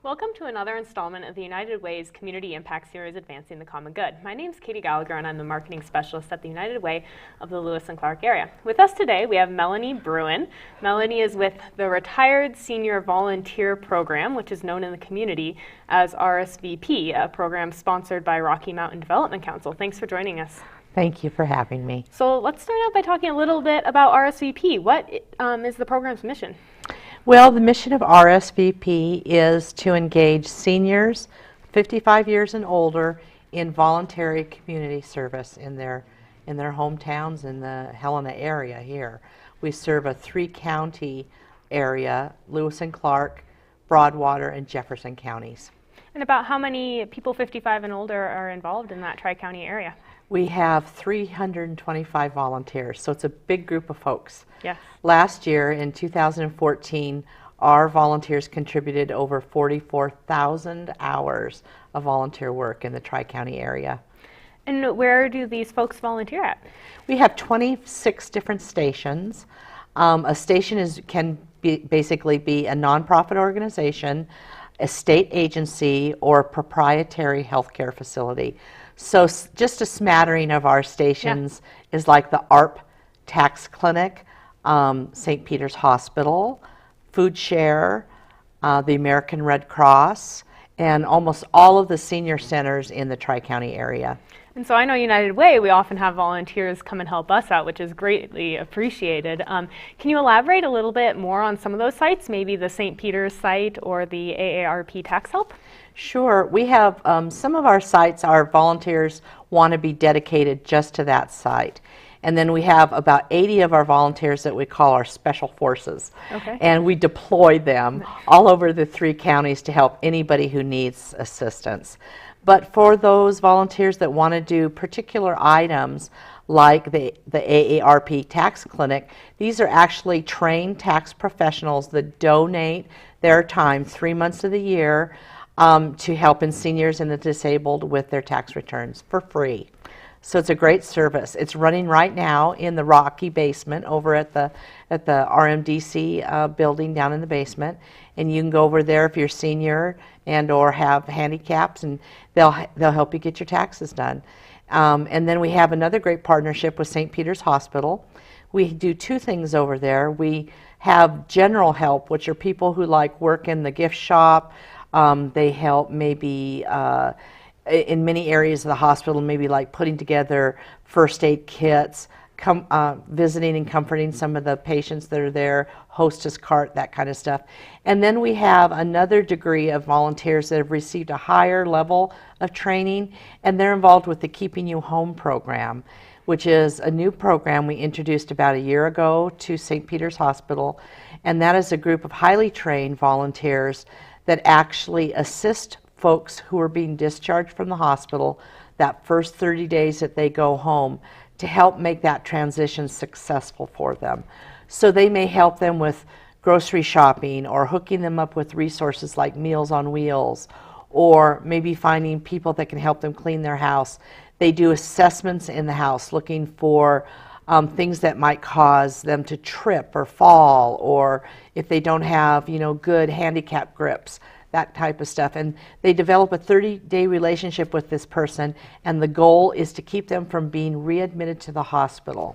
Welcome to another installment of the United Way's Community Impact Series, Advancing the Common Good. My name is Katie Gallagher, and I'm the Marketing Specialist at the United Way of the Lewis and Clark area. With us today, we have Melanie Bruin. Melanie is with the Retired Senior Volunteer Program, which is known in the community as RSVP, a program sponsored by Rocky Mountain Development Council. Thanks for joining us. Thank you for having me. So let's start out by talking a little bit about RSVP. What is the program's mission? Well, the mission of RSVP is to engage seniors 55 years and older in voluntary community service in their hometowns in the Helena area here. We serve a 3-county area, Lewis and Clark, Broadwater, and Jefferson counties. And about how many people 55 and older are involved in that TriCounty area? We have 325 volunteers, so it's a big group of folks. Yes. Last year, in 2014, our volunteers contributed over 44,000 hours of volunteer work in the Tri-County area. And where do these folks volunteer at? We have 26 different stations. A station can basically be a nonprofit organization, a state agency, or a proprietary healthcare facility. So just a smattering of our stations is like the ARP Tax Clinic, St. Peter's Hospital, Food Share, the American Red Cross, and almost all of the senior centers in the Tri-County area. And so I know United Way, we often have volunteers come and help us out, which is greatly appreciated. Can you elaborate a little bit more on some of those sites, maybe the St. Peter's site or the AARP Tax Help? Sure. We have some of our sites, our volunteers want to be dedicated just to that site. And then we have about 80 of our volunteers that we call our special forces. Okay. And we deploy them all over the 3 counties to help anybody who needs assistance. But for those volunteers that want to do particular items like the AARP Tax Clinic, these are actually trained tax professionals that donate their time 3 months of the year to helping seniors and the disabled with their tax returns for free. So it's a great service. It's running right now in the Rocky basement over at the RMDC building down in the basement, and you can go over there if you're senior and or have handicaps, and they'll help you get your taxes done. And then we have another great partnership with St. Peter's Hospital. We do 2 things over there. We have general help, which are people who like work in the gift shop. They help maybe in many areas of the hospital, maybe like putting together first aid kits, visiting and comforting some of the patients that are there, hostess cart, that kind of stuff. And then we have another degree of volunteers that have received a higher level of training, and they're involved with the Keeping You Home program, which is a new program we introduced about a year ago to St. Peter's Hospital. And that is a group of highly trained volunteers that actually assist folks who are being discharged from the hospital that first 30 days that they go home to help make that transition successful for them. So they may help them with grocery shopping or hooking them up with resources like Meals on Wheels, or maybe finding people that can help them clean their house. They do assessments in the house looking for things that might cause them to trip or fall, or if they don't have, good handicap grips, that type of stuff. And they develop a 30-day relationship with this person, and the goal is to keep them from being readmitted to the hospital.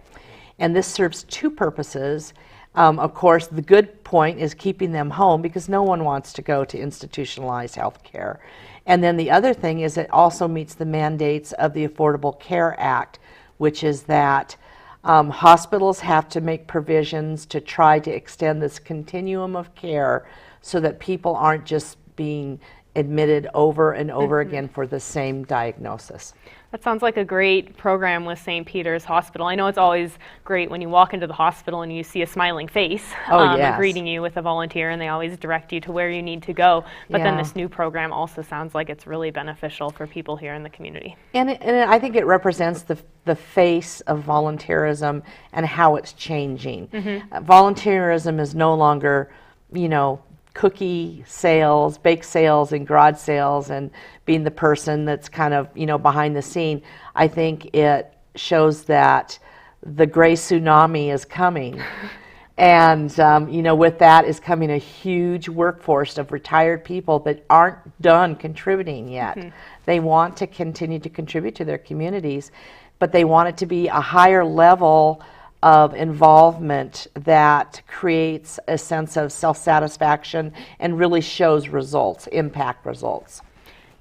And this serves 2 purposes. Of course, the good point is keeping them home, because no one wants to go to institutionalized health care. And then the other thing is it also meets the mandates of the Affordable Care Act, which is that hospitals have to make provisions to try to extend this continuum of care so that people aren't just being admitted over and over again for the same diagnosis. That sounds like a great program with St. Peter's Hospital. I know it's always great when you walk into the hospital and you see a smiling face greeting you with a volunteer, and they always direct you to where you need to go. But then this new program also sounds like it's really beneficial for people here in the community. And I think it represents the face of volunteerism and how it's changing. Volunteerism is no longer, cookie sales, bake sales, and garage sales, and being the person that's kind of, behind the scene. I think it shows that the gray tsunami is coming. And with that is coming a huge workforce of retired people that aren't done contributing yet. Mm-hmm. They want to continue to contribute to their communities, but they want it to be a higher level of involvement that creates a sense of self-satisfaction and really shows results, impact results.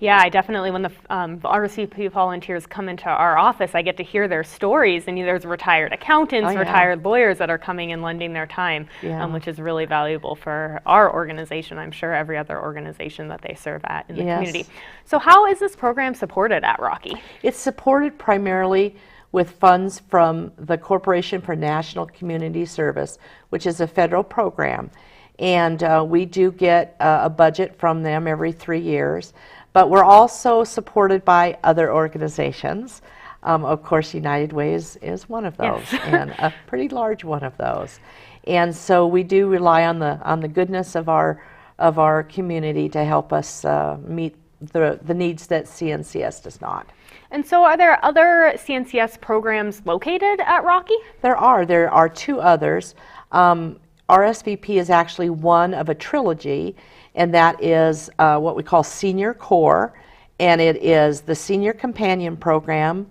Yeah, I definitely, when the RSVP volunteers come into our office, I get to hear their stories, and there's retired accountants, retired lawyers that are coming and lending their time, which is really valuable for our organization. I'm sure every other organization that they serve at in the community. So how is this program supported at Rocky? It's supported primarily with funds from the Corporation for National Community Service, which is a federal program. And we do get a budget from them every 3 years. But we're also supported by other organizations. Of course, United Way is one of those, and a pretty large one of those. And so we do rely on the goodness of our community to help us meet the needs that CNCS does not. And so are there other CNCS programs located at Rocky? There are 2 others. RSVP is actually one of a trilogy, and that is what we call Senior Core, and it is the Senior Companion Program,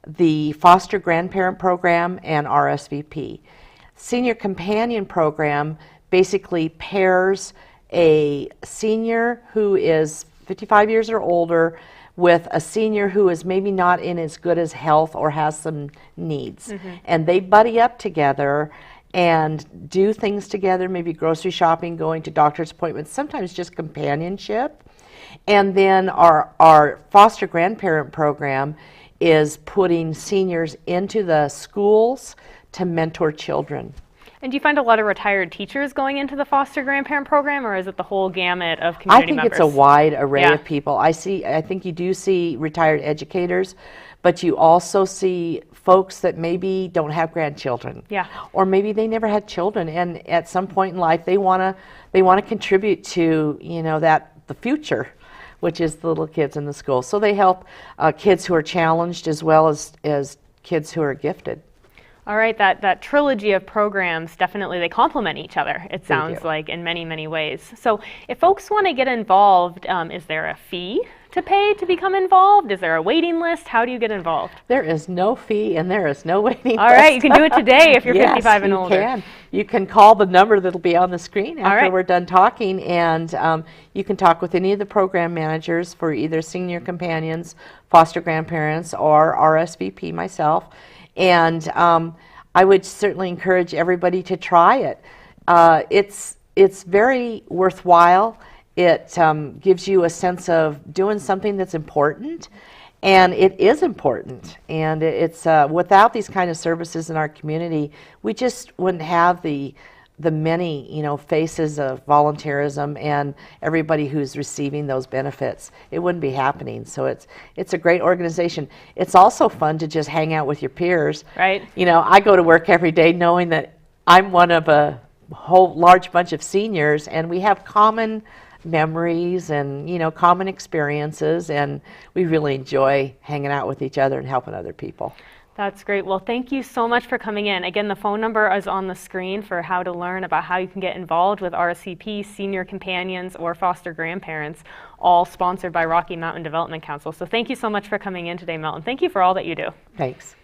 the Foster Grandparent Program, and RSVP. Senior Companion Program basically pairs a senior who is 55 years or older with a senior who is maybe not in as good as health or has some needs. Mm-hmm. And they buddy up together and do things together, maybe grocery shopping, going to doctor's appointments, sometimes just companionship. And then our foster grandparent program is putting seniors into the schools to mentor children. And do you find a lot of retired teachers going into the foster grandparent program, or is it the whole gamut of community members? I think it's a wide array of people. I think you do see retired educators, but you also see folks that maybe don't have grandchildren. Yeah. Or maybe they never had children, and at some point in life they want to contribute to, the future, which is the little kids in the school. So they help kids who are challenged as well as kids who are gifted. All right, that trilogy of programs, definitely they complement each other, it sounds like, in many, many ways. So if folks want to get involved, is there a fee to pay to become involved? Is there a waiting list? How do you get involved? There is no fee and there is no waiting list. All right, you can do it today if you're 55 and older. Yes, you can call the number that'll be on the screen after we're done talking, and you can talk with any of the program managers for either senior companions, foster grandparents, or RSVP, myself. And I would certainly encourage everybody to try it. It's very worthwhile. It gives you a sense of doing something that's important, and it is important. And it's without these kind of services in our community, we just wouldn't have the many faces of volunteerism and everybody who's receiving those benefits. It wouldn't be happening. So it's a great organization. It's also fun to just hang out with your peers. Right. I go to work every day knowing that I'm one of a whole large bunch of seniors, and we have common memories and common experiences, and we really enjoy hanging out with each other and helping other people. That's great. Well, thank you so much for coming in. Again, the phone number is on the screen for how to learn about how you can get involved with RSVP, Senior Companions, or Foster Grandparents, all sponsored by Rocky Mountain Development Council. So thank you so much for coming in today, Melton. Thank you for all that you do. Thanks.